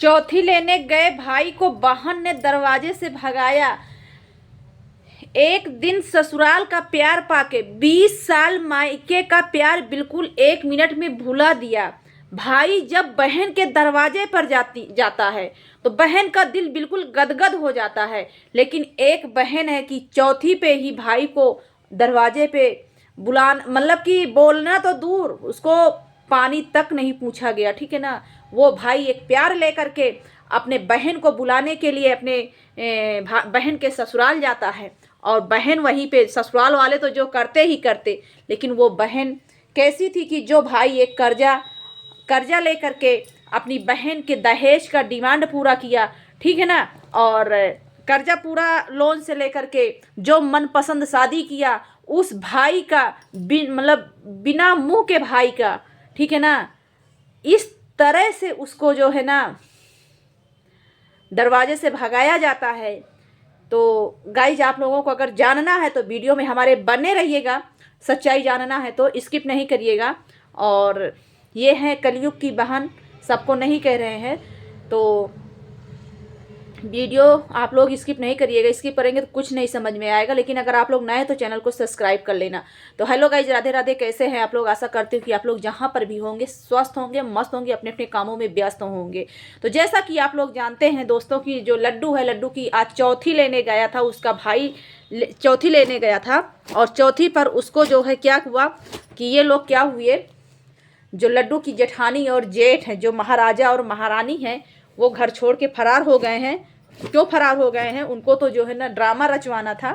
चौथी लेने गए भाई को बहन ने दरवाजे से भगाया। एक दिन ससुराल का प्यार पाके 20 साल मायके का प्यार बिल्कुल 1 मिनट में भुला दिया। भाई जब बहन के दरवाजे पर जाता है तो बहन का दिल बिल्कुल गदगद हो जाता है। लेकिन एक बहन है कि चौथी पे ही भाई को दरवाजे पे मतलब कि बोलना तो दूर, उसको पानी तक नहीं पूछा गया, ठीक है ना। वो भाई एक प्यार लेकर के अपने बहन को बुलाने के लिए अपने बहन के ससुराल जाता है। और बहन वहीं पे, ससुराल वाले तो जो करते ही करते, लेकिन वो बहन कैसी थी कि जो भाई एक कर्जा लेकर के अपनी बहन के दहेज का डिमांड पूरा किया, ठीक है ना। और कर्जा पूरा लोन से लेकर के जो मनपसंद शादी किया उस भाई का, मतलब बिना मुंह के भाई का, ठीक है ना, इस तरह से उसको जो है ना दरवाजे से भगाया जाता है। तो गाइज आप लोगों को अगर जानना है तो वीडियो में हमारे बने रहिएगा, सच्चाई जानना है तो स्किप नहीं करिएगा। और ये है कलयुग की बहन, सबको नहीं कह रहे हैं, तो वीडियो आप लोग स्किप नहीं करिएगा। स्किप करेंगे तो कुछ नहीं समझ में आएगा। लेकिन अगर आप लोग नए हैं तो चैनल को सब्सक्राइब कर लेना। तो हेलो गाइज, राधे राधे, कैसे हैं आप लोग। आशा करती हूँ कि आप लोग जहाँ पर भी होंगे स्वस्थ होंगे, मस्त होंगे, अपने अपने कामों में व्यस्त होंगे। तो जैसा कि आप लोग जानते हैं दोस्तों की जो लड्डू है, लड्डू की आज चौथी लेने गया था, उसका भाई चौथी लेने गया था। और चौथी पर उसको जो है क्या हुआ कि ये लोग क्या हुए, जो लड्डू की जेठानी और जेठ हैं, जो महाराजा और महारानी हैं, वो घर छोड़ के फरार हो गए हैं। क्यों फरार हो गए हैं, उनको तो जो है ना ड्रामा रचवाना था।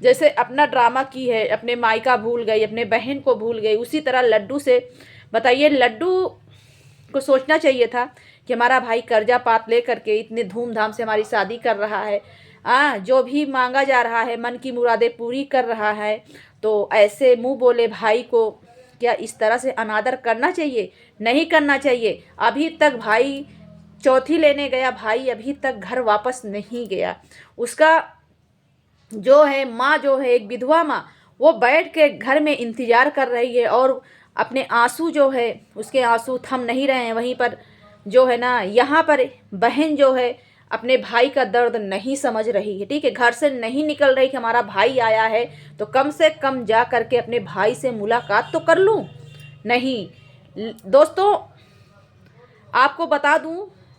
जैसे अपना ड्रामा की है, अपने मायका भूल गई, अपने बहन को भूल गई, उसी तरह लड्डू से, बताइए लड्डू को सोचना चाहिए था कि हमारा भाई कर्जा पात ले करके इतने धूमधाम से हमारी शादी कर रहा है, जो भी मांगा जा रहा है मन की मुरादें पूरी कर रहा है। तो ऐसे मुंह बोले भाई को क्या इस तरह से अनादर करना चाहिए? नहीं करना चाहिए। अभी तक भाई चौथी लेने गया, भाई अभी तक घर वापस नहीं गया। उसका जो है माँ, जो है एक विधवा माँ, वो बैठ के घर में इंतज़ार कर रही है। और अपने आंसू जो है, उसके आंसू थम नहीं रहे हैं। वहीं पर जो है ना, यहाँ पर बहन जो है अपने भाई का दर्द नहीं समझ रही है, ठीक है। घर से नहीं निकल रही कि हमारा भाई आया है तो कम से कम जा करके अपने भाई से मुलाकात तो कर लूँ। नहीं दोस्तों, आपको बता दूं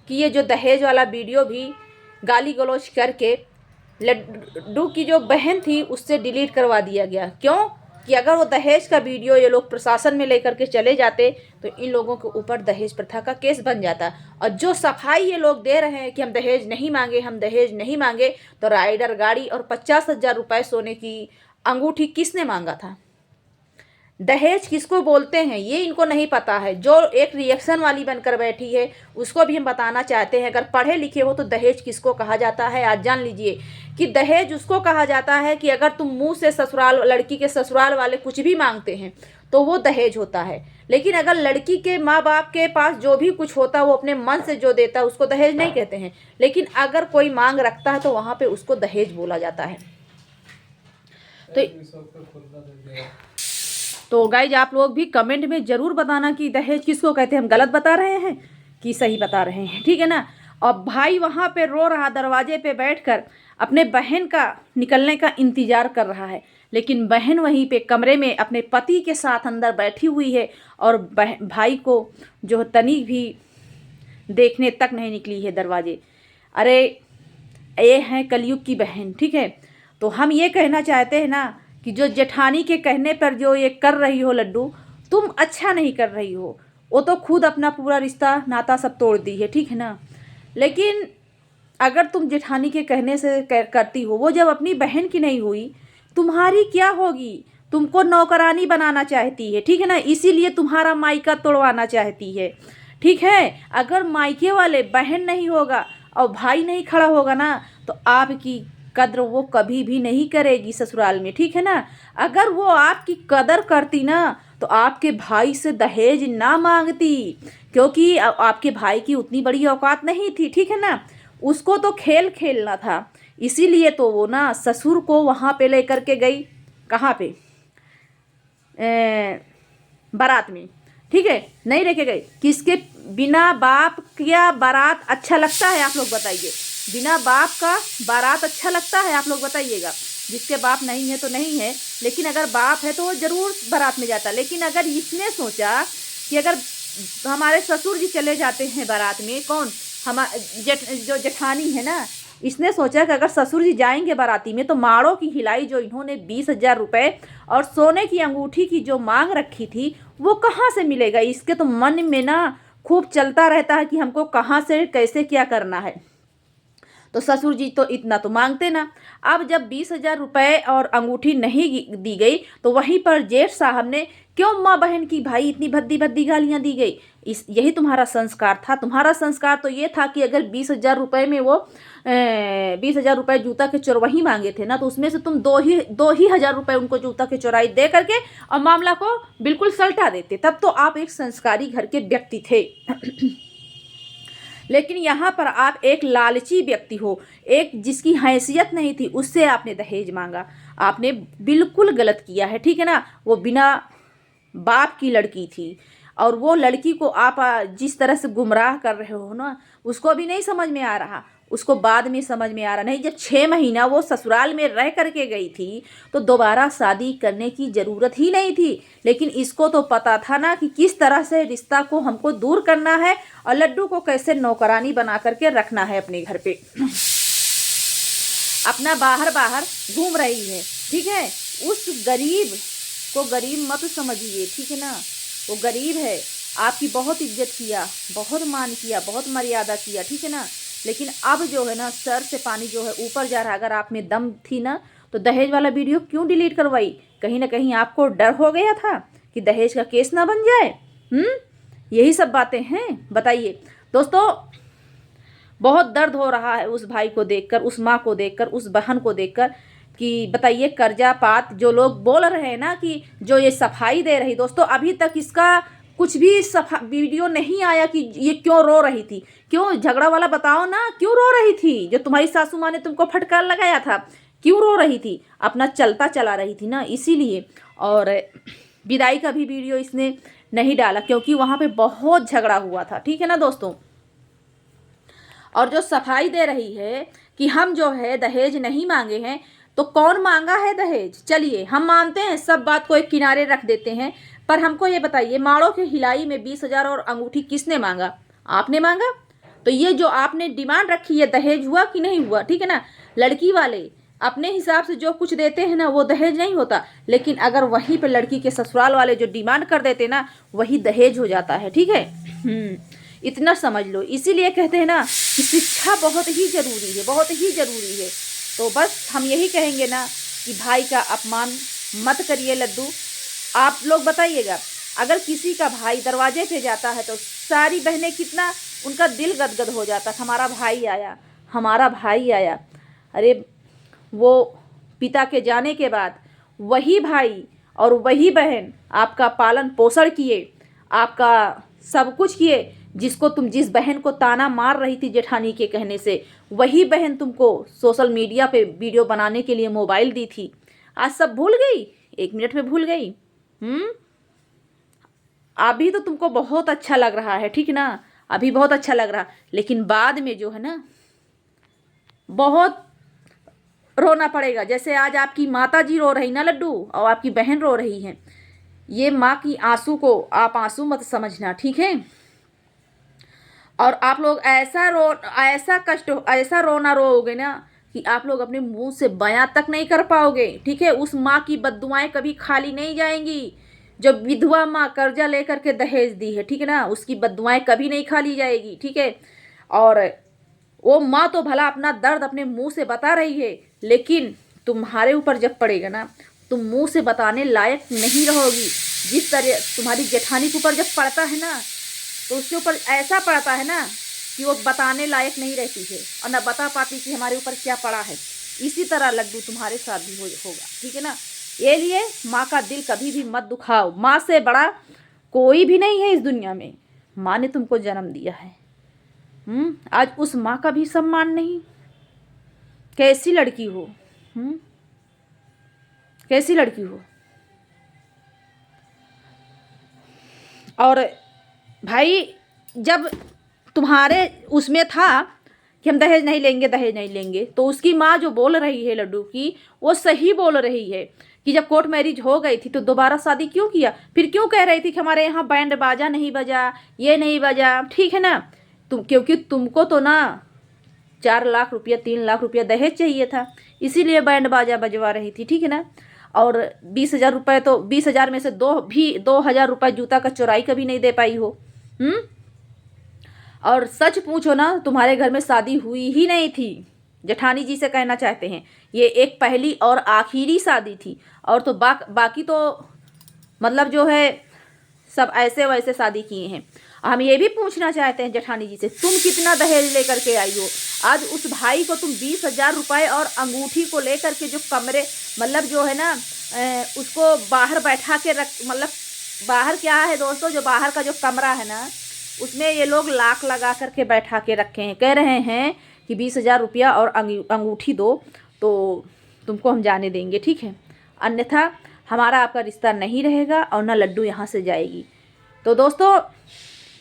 कि ये जो दहेज वाला वीडियो भी गाली गलौज करके लड्डू की जो बहन थी उससे डिलीट करवा दिया गया। क्यों कि अगर वो दहेज का वीडियो ये लोग प्रशासन में लेकर के चले जाते तो इन लोगों के ऊपर दहेज प्रथा का केस बन जाता। और जो सफाई ये लोग दे रहे हैं कि हम दहेज नहीं मांगे, हम दहेज नहीं मांगे, तो राइडर गाड़ी और 50,000 रुपये सोने की अंगूठी किसने मांगा था? दहेज किसको बोलते हैं ये इनको नहीं पता है। जो एक रिएक्शन वाली बनकर बैठी है उसको भी हम बताना चाहते हैं, अगर पढ़े लिखे हो तो दहेज किसको कहा जाता है आज जान लीजिए। कि दहेज उसको कहा जाता है कि अगर तुम मुंह से ससुराल, लड़की के ससुराल वाले कुछ भी मांगते हैं तो वो दहेज होता है। लेकिन अगर लड़की के माँ बाप के पास जो भी कुछ होता है वो अपने मन से जो देता है उसको दहेज नहीं कहते हैं। लेकिन अगर कोई मांग रखता है तो वहाँ पे उसको दहेज बोला जाता है। तो गाइज आप लोग भी कमेंट में ज़रूर बताना कि दहेज किसको कहते हैं, हम गलत बता रहे हैं कि सही बता रहे हैं, ठीक है ना। और भाई वहाँ पे रो रहा, दरवाजे पे बैठकर अपने बहन का निकलने का इंतज़ार कर रहा है। लेकिन बहन वहीं पे कमरे में अपने पति के साथ अंदर बैठी हुई है और भाई को जो तनिक भी देखने तक नहीं निकली है दरवाजे। अरे ये है कलयुग की बहन, ठीक है। तो हम ये कहना चाहते हैं ना कि जो जेठानी के कहने पर जो ये कर रही हो लड्डू, तुम अच्छा नहीं कर रही हो। वो तो खुद अपना पूरा रिश्ता नाता सब तोड़ दी है, ठीक है ना। लेकिन अगर तुम जेठानी के कहने से करती हो, वो जब अपनी बहन की नहीं हुई तुम्हारी क्या होगी? तुमको नौकरानी बनाना चाहती है, ठीक है ना, इसीलिए तुम्हारा मायका तोड़वाना चाहती है, ठीक है। अगर मायके वाले बहन नहीं होगा और भाई नहीं खड़ा होगा ना तो आपकी कद्र वो कभी भी नहीं करेगी ससुराल में, ठीक है ना। अगर वो आपकी कदर करती ना तो आपके भाई से दहेज ना मांगती, क्योंकि आपके भाई की उतनी बड़ी औकात नहीं थी, ठीक है ना। उसको तो खेल खेलना था, इसीलिए तो वो ना ससुर को वहाँ पे लेकर के गई, कहाँ पे, बारात में, ठीक है, नहीं लेके गए। किसके बिना बाप का बारात अच्छा लगता है, आप लोग बताइए। बिना बाप का बारात अच्छा लगता है, आप लोग बताइएगा। जिसके बाप नहीं है तो नहीं है, लेकिन अगर बाप है तो वो जरूर बारात में जाता। लेकिन अगर इसने सोचा कि अगर हमारे ससुर जी चले जाते हैं बारात में, कौन हम जो जेठानी है ना, इसने सोचा कि अगर ससुर जी जाएंगे बाराती में तो माड़ों की हिलाई जो इन्होंने 20,000 रुपये और सोने की अंगूठी की जो मांग रखी थी वो कहाँ से मिलेगा। इसके तो मन में ना खूब चलता रहता है कि हमको कहाँ से कैसे क्या करना है। तो ससुर जी तो इतना तो मांगते ना। अब जब 20,000 रुपये और अंगूठी नहीं दी गई तो वहीं पर जेठ साहब ने क्यों माँ बहन की भाई इतनी भद्दी भद्दी गालियाँ दी गई। यही तुम्हारा संस्कार था। तुम्हारा संस्कार तो ये था कि अगर 20,000 रुपये में वो 20,000 रुपये जूता के चोरवही मांगे थे ना, तो उसमें से तुम दो ही हजार रुपये उनको जूता के चोराई दे करके और मामला को बिल्कुल सल्टा देते। तब तो आप एक संस्कारी घर के व्यक्ति थे। लेकिन यहाँ पर आप एक लालची व्यक्ति हो, एक जिसकी हैसियत नहीं थी, उससे आपने दहेज मांगा। आपने बिल्कुल गलत किया है, ठीक है ना। वो बिना बाप की लड़की थी और वो लड़की को आप जिस तरह से गुमराह कर रहे हो ना, उसको अभी नहीं समझ में आ रहा, उसको बाद में समझ में आ रहा। नहीं, जब 6 महीना वो ससुराल में रह करके गई थी तो दोबारा शादी करने की ज़रूरत ही नहीं थी। लेकिन इसको तो पता था ना कि किस तरह से रिश्ता को हमको दूर करना है और लड्डू को कैसे नौकरानी बना करके रखना है अपने घर पे। अपना बाहर बाहर घूम रही है, ठीक है। उस गरीब को गरीब मत समझिए, ठीक है ना। वो गरीब है, आपकी बहुत इज्जत किया, बहुत मान किया, बहुत मर्यादा किया, ठीक है ना। लेकिन अब जो है ना, सर से पानी जो है ऊपर जा रहा है। अगर आप में दम थी ना तो दहेज वाला वीडियो क्यों डिलीट करवाई। कहीं ना कहीं आपको डर हो गया था कि दहेज का केस ना बन जाए। यही सब बातें हैं, बताइए दोस्तों। बहुत दर्द हो रहा है उस भाई को देखकर, उस माँ को देखकर, उस बहन को देखकर कि बताइए कर्जा पात जो लोग बोल रहे हैं ना कि जो ये सफाई दे रही, दोस्तों अभी तक इसका कुछ भी वीडियो नहीं आया कि ये क्यों रो रही थी। क्यों झगड़ा वाला बताओ ना, क्यों रो रही थी। जो तुम्हारी सासू माँ ने तुमको फटकार लगाया था, क्यों रो रही थी। अपना चलता चला रही थी ना, इसीलिए। और विदाई का भी वीडियो इसने नहीं डाला क्योंकि वहाँ पे बहुत झगड़ा हुआ था, ठीक है ना दोस्तों। और जो सफाई दे रही है कि हम जो है दहेज नहीं मांगे हैं, तो कौन मांगा है दहेज। चलिए हम मानते हैं, सब बात को एक किनारे रख देते हैं। पर हमको ये बताइए, माड़ों के हिलाई में 20,000 और अंगूठी किसने मांगा। आपने मांगा। तो ये जो आपने डिमांड रखी है, दहेज हुआ कि नहीं हुआ, ठीक है ना। लड़की वाले अपने हिसाब से जो कुछ देते हैं ना वो दहेज नहीं होता। लेकिन अगर वहीं पर लड़की के ससुराल वाले जो डिमांड कर देते ना, वही दहेज हो जाता है, ठीक है। इतना समझ लो। इसीलिए कहते हैं ना कि शिक्षा बहुत ही ज़रूरी है, बहुत ही ज़रूरी है। तो बस हम यही कहेंगे ना कि भाई का अपमान मत करिए। लड्डू आप लोग बताइएगा, अगर किसी का भाई दरवाजे पे जाता है तो सारी बहनें कितना उनका दिल गदगद हो जाता है, हमारा भाई आया, हमारा भाई आया। अरे वो पिता के जाने के बाद वही भाई और वही बहन आपका पालन पोषण किए, आपका सब कुछ किए। जिस बहन को ताना मार रही थी जेठानी के कहने से, वही बहन तुमको सोशल मीडिया पे वीडियो बनाने के लिए मोबाइल दी थी। आज सब भूल गई, 1 मिनट में भूल गई। अभी तो तुमको बहुत अच्छा लग रहा है, ठीक ना, अभी बहुत अच्छा लग रहा, लेकिन बाद में जो है ना बहुत रोना पड़ेगा। जैसे आज आपकी माता जी रो रही ना लड्डू, और आपकी बहन रो रही है। ये माँ की आंसू को आप आंसू मत समझना, ठीक है। और आप लोग ऐसा रोना रोओगे ना कि आप लोग अपने मुंह से बयां तक नहीं कर पाओगे, ठीक है। उस माँ की बद्दुआएं कभी खाली नहीं जाएंगी। जो विधवा माँ कर्जा लेकर के दहेज दी है, ठीक है ना, उसकी बद्दुआएं कभी नहीं खाली जाएगी, ठीक है। और वो माँ तो भला अपना दर्द अपने मुंह से बता रही है, लेकिन तुम्हारे ऊपर जब पड़ेगा ना, तुम मुंह से बताने लायक नहीं रहोगी। जिस तरह तुम्हारी जेठानी के ऊपर जब पड़ता है ना, तो उसके ऊपर ऐसा पड़ता है ना कि वो बताने लायक नहीं रहती है और ना बता पाती कि हमारे ऊपर क्या पड़ा है। इसी तरह लड्डू तुम्हारे साथ भी होगा, ठीक है ना। ये लिए माँ का दिल कभी भी मत दुखाओ। माँ से बड़ा कोई भी नहीं है इस दुनिया में। माँ ने तुमको जन्म दिया है। आज उस माँ का भी सम्मान नहीं। कैसी लड़की हो, कैसी लड़की हो। और भाई जब तुम्हारे उसमें था कि हम दहेज नहीं लेंगे, दहेज नहीं लेंगे, तो उसकी माँ जो बोल रही है लड्डू की, वो सही बोल रही है कि जब कोर्ट मैरिज हो गई थी तो दोबारा शादी क्यों किया? फिर क्यों कह रही थी कि हमारे यहाँ बैंड बाजा नहीं बजा, ये नहीं बजा, ठीक है ना? क्योंकि तुमको तो ना 4 लाख रुपया 3 लाख रुपया दहेज चाहिए था, इसीलिए बैंड बाजा बजवा रही थी, ठीक है ना? और 20,000 रुपये तो 20,000 में से 2,000 रुपये जूता का चौराई कभी नहीं दे पाई हो। और सच पूछो ना, तुम्हारे घर में शादी हुई ही नहीं थी। जेठानी जी से कहना चाहते हैं ये एक पहली और आखिरी शादी थी, और तो बाकी तो मतलब जो है सब ऐसे वैसे शादी किए हैं। हम ये भी पूछना चाहते हैं जेठानी जी से, तुम कितना दहेज लेकर के आई हो? आज उस भाई को तुम 20,000 रुपये और अंगूठी को लेकर के जो कमरे मतलब जो है ना उसको बाहर बैठा के रख, मतलब बाहर क्या है दोस्तों, जो बाहर का जो कमरा है ना उसमें ये लोग लाख लगा करके बैठा के रखे हैं। कह रहे हैं कि 20,000 रुपया और अंगूठी दो तो तुमको हम जाने देंगे, ठीक है? अन्यथा हमारा आपका रिश्ता नहीं रहेगा और ना लड्डू यहाँ से जाएगी। तो दोस्तों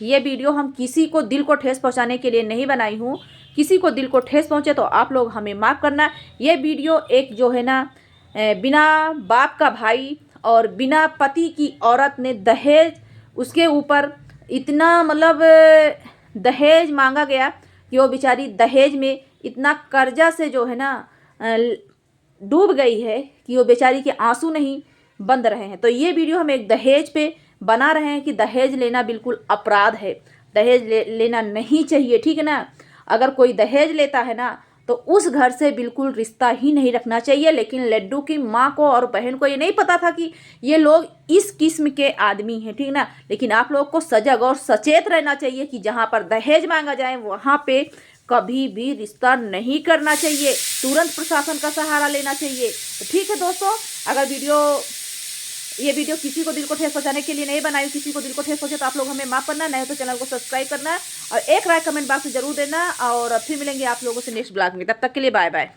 ये वीडियो हम किसी को दिल को ठेस पहुँचाने के लिए नहीं बनाई हूँ। किसी को दिल को ठेस पहुँचे तो आप लोग हमें माफ़ करना। ये वीडियो एक जो है ना बिना बाप का भाई और बिना पति की औरत ने दहेज, उसके ऊपर इतना मतलब दहेज मांगा गया कि वो बेचारी दहेज में इतना कर्जा से जो है ना डूब गई है कि वो बेचारी के आंसू नहीं बंद रहे हैं। तो ये वीडियो हम एक दहेज पे बना रहे हैं कि दहेज लेना बिल्कुल अपराध है, दहेज लेना नहीं चाहिए, ठीक है ना? अगर कोई दहेज लेता है ना तो उस घर से बिल्कुल रिश्ता ही नहीं रखना चाहिए। लेकिन लड्डू की माँ को और बहन को ये नहीं पता था कि ये लोग इस किस्म के आदमी हैं, ठीक ना? लेकिन आप लोग को सजग और सचेत रहना चाहिए कि जहाँ पर दहेज मांगा जाए वहाँ पे कभी भी रिश्ता नहीं करना चाहिए, तुरंत प्रशासन का सहारा लेना चाहिए। तो ठीक है दोस्तों, अगर ये वीडियो किसी को दिल को ठेस पहुंचाने के लिए नहीं बनाई, किसी को दिल को ठेस पहुंचे तो आप लोग हमें माफ़ करना, नहीं तो चैनल को सब्सक्राइब करना और एक राय कमेंट बॉक्स में जरूर देना। और फिर मिलेंगे आप लोगों से नेक्स्ट ब्लॉग में, तब तक के लिए बाय बाय।